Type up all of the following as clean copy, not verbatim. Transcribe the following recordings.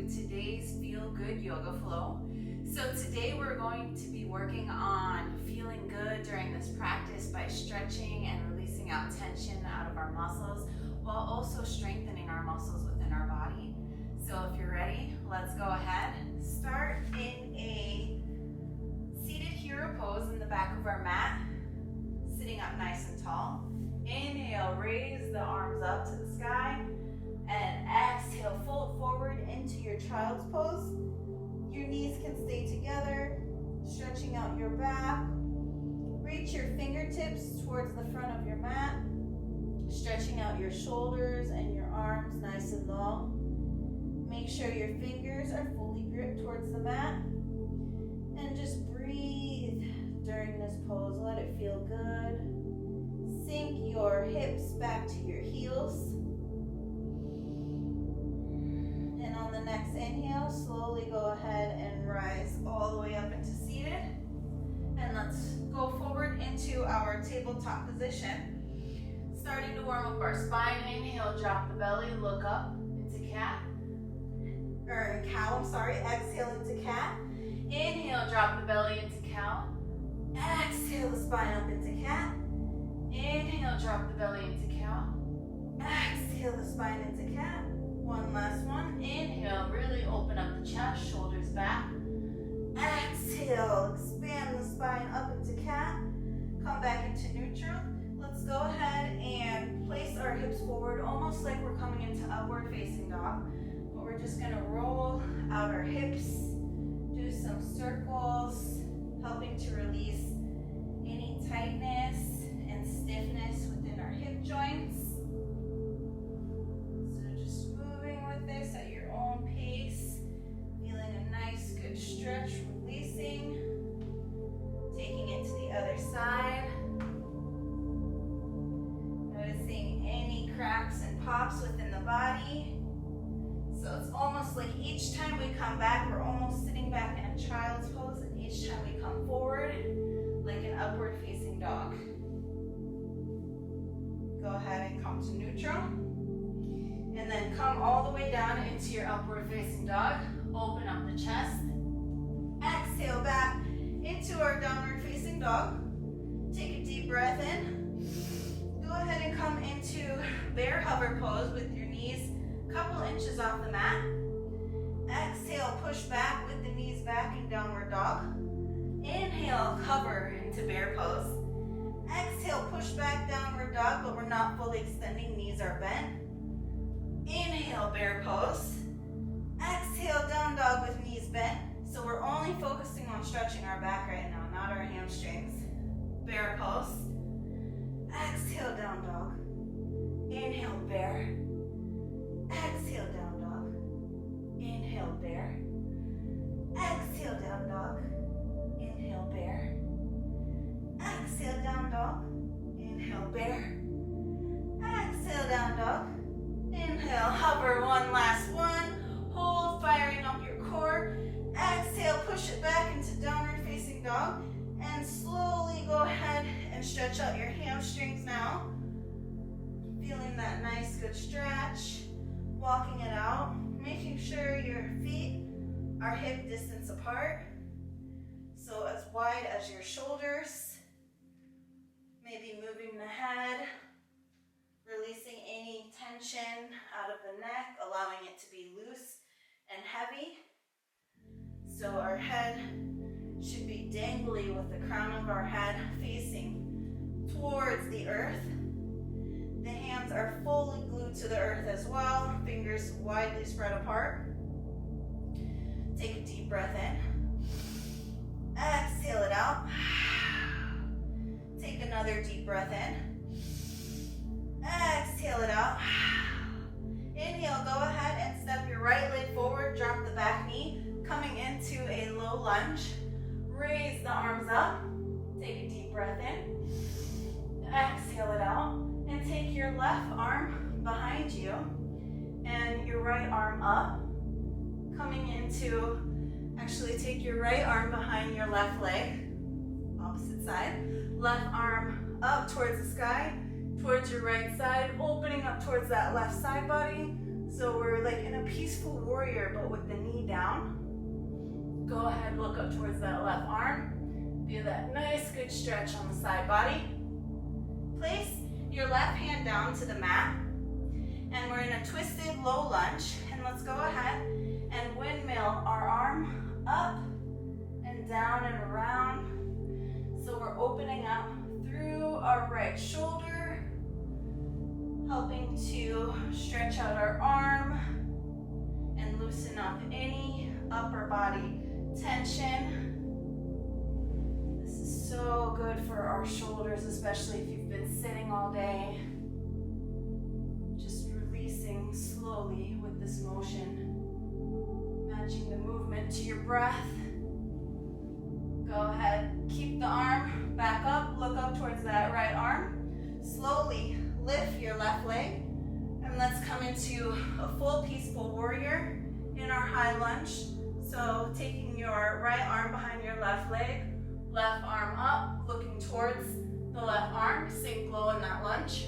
today's Feel Good Yoga Flow. So today we're going to be working on feeling good during this practice by stretching and releasing out tension out of our muscles while also strengthening our muscles within our body. So if you're ready, let's go ahead. Start in a seated hero pose in the back of our mat, sitting up nice and tall. Inhale, raise the arms up to the sky, and exhale, fold forward into your child's pose. Your knees can stay together, stretching out your back. Reach your fingertips towards the front of your mat, stretching out your shoulders and your arms nice and long. Make sure your fingers are fully gripped towards the mat, and just breathe during this pose. Let it feel good. Sink your hips back to your heels. And on the next inhale, slowly go ahead and rise all the way up into seated. And let's go forward into our tabletop position. Starting to warm up our spine. Inhale, drop the belly, look up into cat. Or cow, exhale into cat. Inhale, drop the belly into cow. Exhale the spine up into cat. Inhale, drop the belly into cow. Exhale the spine into cat. One last one. Inhale, really open up the chest, shoulders back. Exhale, expand the spine up into cat. Come back into neutral. Let's go ahead and place our hips forward, almost like we're coming into upward facing dog. But we're just gonna roll out our hips, do some circles, helping to release any tightness and stiffness within our hip joints. So just moving with this at your own pace, feeling a nice good stretch, releasing, taking it to the other side. Noticing any cracks and pops within the body. So it's almost like each time we come back, we're almost sitting back in a child's pose, and each time we come forward, like an upward facing dog. Go ahead and come to neutral. And then come all the way down into your upward facing dog. Open up the chest. Exhale back into our downward facing dog. Take a deep breath in. Go ahead and come into bear hover pose with your knees a couple inches off the mat. Exhale, push back with the knees back in downward dog. Inhale, hover into bear pose. Exhale, push back downward dog, but we're not fully extending, knees are bent. Inhale, bear pose. Exhale, down dog with knees bent. So we're only focusing on stretching our back right now, not our hamstrings. Bear pose. Exhale, down dog. Inhale, bear. Exhale, down dog. Inhale, bear. Exhale, down dog. Inhale, bear. Exhale, down dog. Inhale, bear. Exhale, down dog. Inhale, hover, one last one. Hold, firing up your core. Exhale, push it back into downward facing dog. And slowly go ahead and stretch out your hamstrings now. Feeling that nice good stretch. Walking it out. Making sure your feet are hip distance apart. So as wide as your shoulders. Maybe moving the head. Releasing any tension out of the neck. Allowing it to be loose and heavy. So our head should be dangly with the crown of our head facing towards the earth. The hands are fully glued to the earth as well. Fingers widely spread apart. Take a deep breath in. Exhale it out. Take another deep breath in. Exhale it out. Inhale, go ahead and step your right leg forward. Drop the back knee. Coming into a low lunge. Raise the arms up. Take a deep breath in. Exhale it out. And take your left arm behind you and your right arm up. Coming into, actually take your right arm behind your left leg. Opposite side. Left arm up towards the sky, towards your right side, opening up towards that left side body. So we're like in a peaceful warrior, but with the knee down. Go ahead, look up towards that left arm. Feel that nice, good stretch on the side body. Place your left hand down to the mat. And we're in a twisted low lunge. And let's go ahead and windmill our arm up and down and around. So we're opening up through our right shoulder, helping to stretch out our arm and loosen up any upper body tension. This is so good for our shoulders, especially if you've been sitting all day. Just releasing slowly with this motion, matching the movement to your breath. Go ahead, keep the arm back up, look up towards that right arm. Slowly lift your left leg, and let's come into a full peaceful warrior in our high lunge. So taking your right arm behind your left leg, left arm up, looking towards the left arm, sink low in that lunge.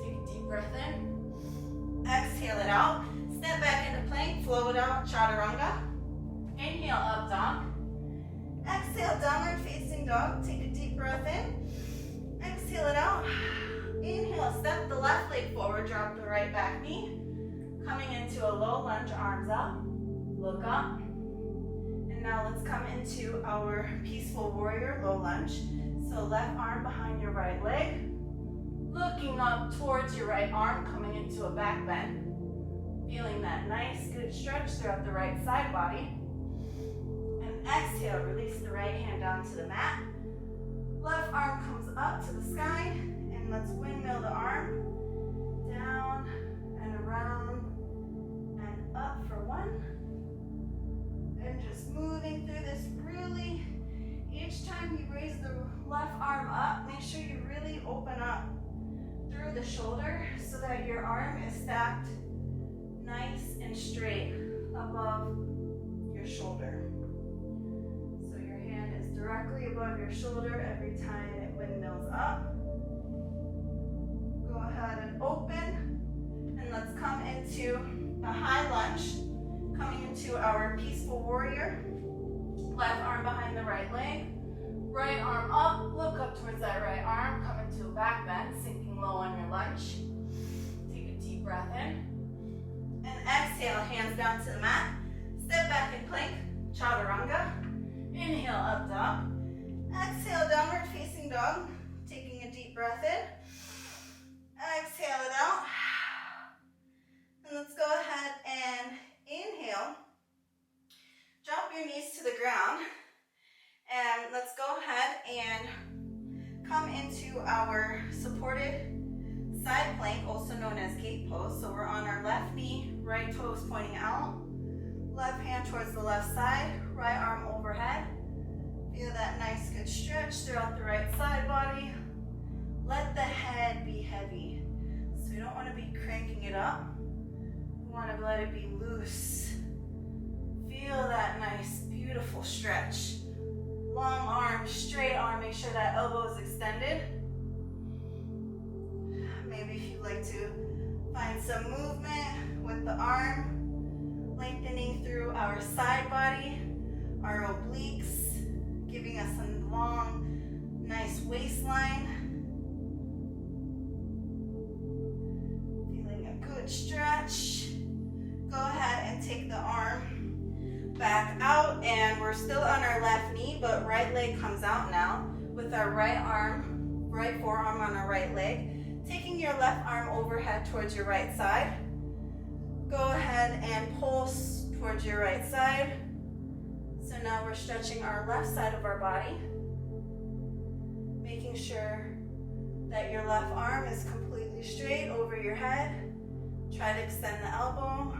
Take a deep breath in, exhale it out, step back into plank, float out, chaturanga. Inhale, up dog. Exhale, downward facing dog. Take a deep breath in. Exhale it out. Inhale, step the left leg forward, drop the right back knee. Coming into a low lunge, arms up, look up. And now let's come into our peaceful warrior, low lunge. So left arm behind your right leg. Looking up towards your right arm, coming into a back bend. Feeling that nice, good stretch throughout the right side body. Exhale, release the right hand down to the mat. Left arm comes up to the sky, and let's windmill the arm down and around and up for one. And just moving through this really, each time you raise the left arm up, make sure you really open up through the shoulder so that your arm is stacked nice and straight above your shoulder. Directly above your shoulder every time it windmills up. Go ahead and open, and let's come into a high lunge, coming into our peaceful warrior. Left arm behind the right leg, right arm up, look up towards that right arm, come into a back bend, sinking low on your lunge. Take a deep breath in, and exhale, hands down to the mat. Step back in plank, chaturanga. Inhale, up dog. Exhale, downward facing dog. Taking a deep breath in. Exhale it out. And let's go ahead and inhale. Drop your knees to the ground. And let's go ahead and come into our supported side plank, also known as gate pose. So we're on our left knee, right toes pointing out. Left hand towards the left side, right arm overhead. Feel that nice good stretch throughout the right side body. Let the head be heavy. So you don't want to be cranking it up. You want to let it be loose. Feel that nice, beautiful stretch. Long arm, straight arm, make sure that elbow is extended. Maybe if you'd like to find some movement with the arm. Lengthening through our side body, our obliques, giving us a long, nice waistline. Feeling a good stretch. Go ahead and take the arm back out, and we're still on our left knee, but right leg comes out now with our right arm, right forearm on our right leg. Taking your left arm overhead towards your right side. Go ahead and pulse towards your right side. So now we're stretching our left side of our body, making sure that your left arm is completely straight over your head. Try to extend the elbow.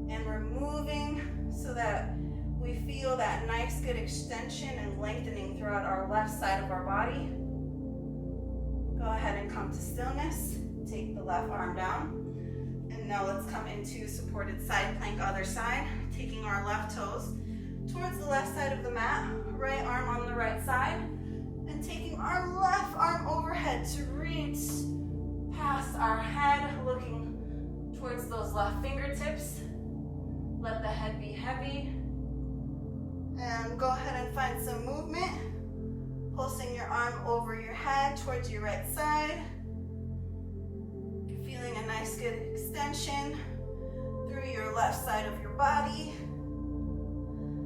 And we're moving so that we feel that nice good extension and lengthening throughout our left side of our body. Go ahead and come to stillness. Take the left arm down. And now let's come into supported side plank, other side, taking our left toes towards the left side of the mat, right arm on the right side, and taking our left arm overhead to reach past our head, looking towards towards those left fingertips. Let the head be heavy. And go ahead and find some movement. Pulsing your arm over your head towards your right side. Feeling a nice good extension through your left side of your body.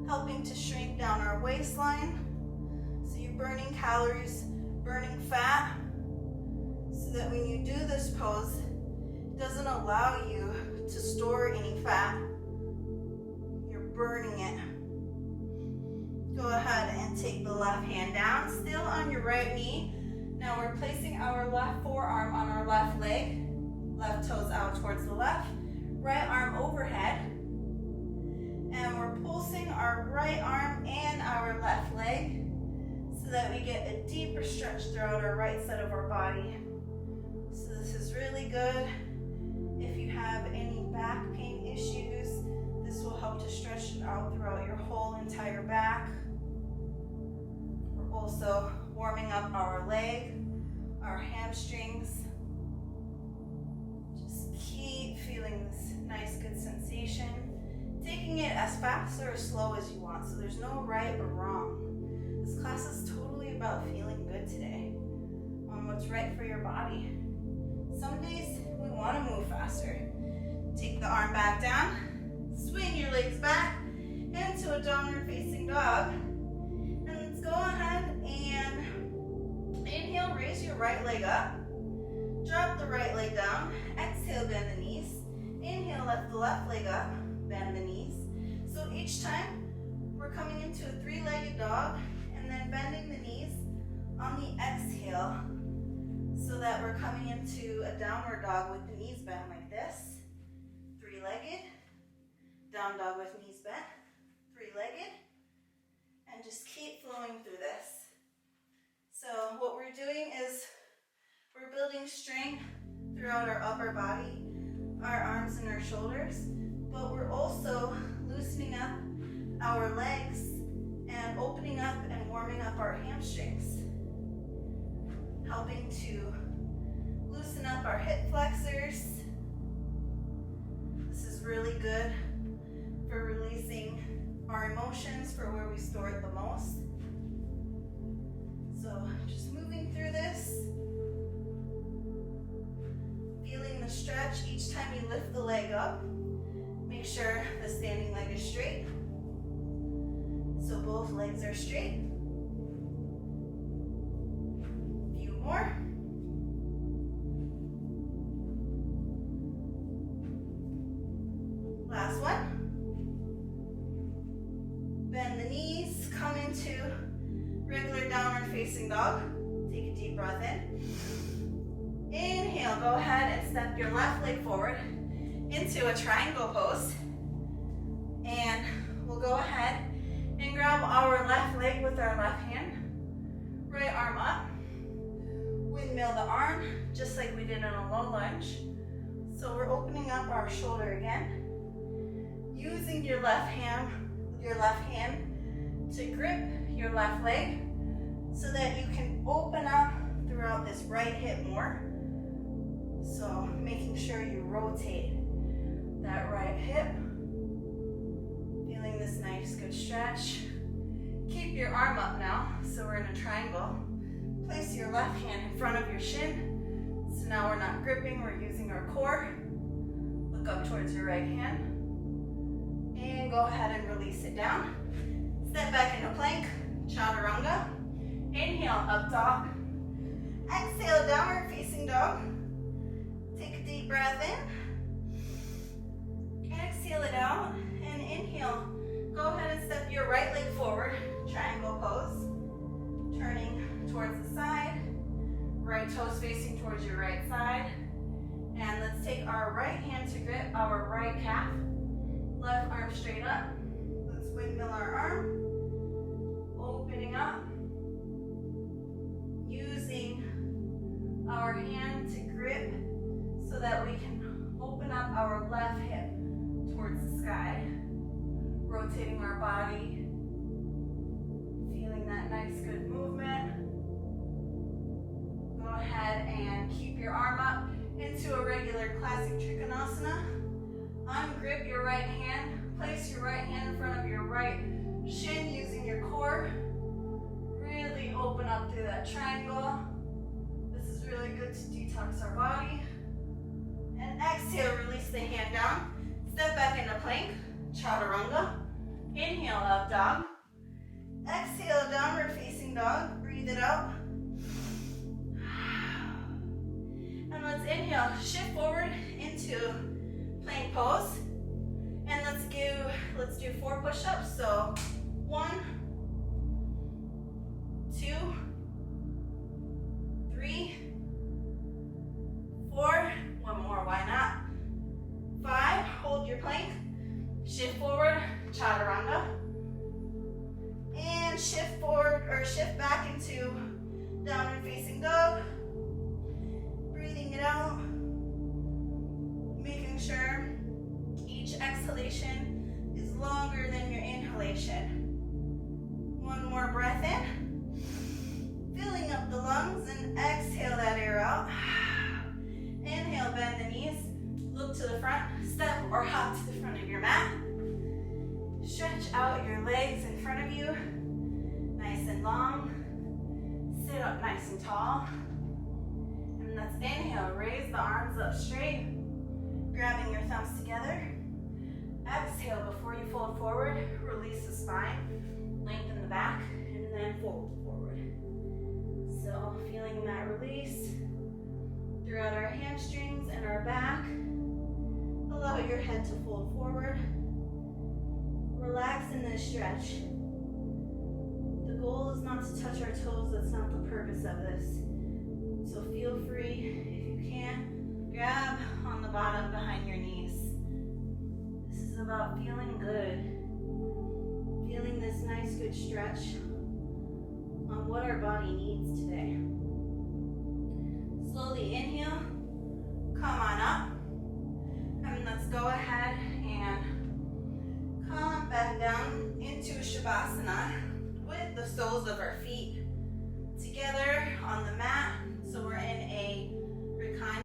Helping to shrink down our waistline. So you're burning calories, burning fat. So that when you do this pose, it doesn't allow you to store any fat. You're burning it. Go ahead and take the left hand down, still on your right knee. Now we're placing our left forearm on our left leg. Left toes out towards the left. Right arm overhead. And we're pulsing our right arm and our left leg so that we get a deeper stretch throughout our right side of our body. So this is really good. If you have any back pain issues, this will help to stretch it out throughout your whole entire back. We're also warming up our leg, our hamstrings. Just keep feeling this nice, good sensation. Taking it as fast or as slow as you want, so there's no right or wrong. This class is totally about feeling good today, on what's right for your body. Some days we want to move faster. Take the arm back down, swing your legs back into a downward facing dog. And let's go ahead and inhale, raise your right leg up. Drop the right leg down. Exhale, bend the knees. Inhale, lift the left leg up. Bend the knees. So each time we're coming into a three-legged dog and then bending the knees on the exhale so that we're coming into a downward dog with the knees bent like this. Three-legged, down dog with knees bent, three-legged, and just keep flowing through this. So what we're doing is we're building strength throughout our upper body, our arms and our shoulders, but we're also loosening up our legs and opening up and warming up our hamstrings, helping to loosen up our hip flexors. This is really good for releasing our emotions, for where we store it the most. So just moving through this, feeling the stretch each time you lift the leg up. Make sure the standing leg is straight. So both legs are straight. A few more. Last one. Bend the knees, come into regular downward facing dog. Take a deep breath in. Inhale, go ahead and step your left leg forward into a triangle pose. And we'll go ahead and grab our left leg with our left hand. Right arm up. Windmill the arm, just like we did in a low lunge. So we're opening up our shoulder again. Using your left hand to grip your left leg so that you can open up throughout this right hip more. So making sure you rotate that right hip. Feeling this nice good stretch. Keep your arm up now, so we're in a triangle. Place your left hand in front of your shin. So now we're not gripping, we're using our core. Look up towards your right hand. And go ahead and release it down. Step back into plank, chaturanga. Inhale, up dog. Exhale, downward facing dog. Take a deep breath in. Exhale it out. And inhale. Go ahead and step your right leg forward. Triangle pose. Turning towards the side. Right toes facing towards your right side. And let's take our right hand to grip our right calf. Left arm straight up. Let's windmill our arm. Opening up. Using our hand to grip so that we can open up our left hip towards the sky. Rotating our body. Feeling that nice good movement. Go ahead and keep your arm up. into a regular classic Trikonasana. Ungrip your right hand. Place your right hand in front of your right shin using your core. Really open up through that triangle. This is really good to detox our body. And exhale, release the hand down. Step back into plank, chaturanga. Inhale, up dog. Exhale, downward facing dog. Breathe it out. And let's inhale, shift forward into plank pose. And let's do 4 push-ups. So 1, 2, 3, 4. One more, why not? 5, hold your plank. Shift forward, chaturanga. And shift forward or shift back into downward facing dog. Breathing it out. Making sure each exhalation is longer than your inhalation. One more breath in. Filling up the lungs and exhale that air out. Inhale, bend the knees. Look to the front, step or hop to the front of your mat. Stretch out your legs in front of you, nice and long. Sit up nice and tall. And let's inhale, raise the arms up straight, grabbing your thumbs together. Exhale, before you fold forward, release the spine, lengthen the back, and then fold forward. So feeling that release throughout our hamstrings and our back. Allow your head to fold forward. Relax in this stretch. The goal is not to touch our toes. That's not the purpose of this. So feel free, if you can, grab on the bottom behind your knees. This is about feeling good. Feeling this nice, good stretch on what our body needs today. Slowly inhale, come on up. And let's go ahead and come back down into Shavasana with the soles of our feet together on the mat. So we're in a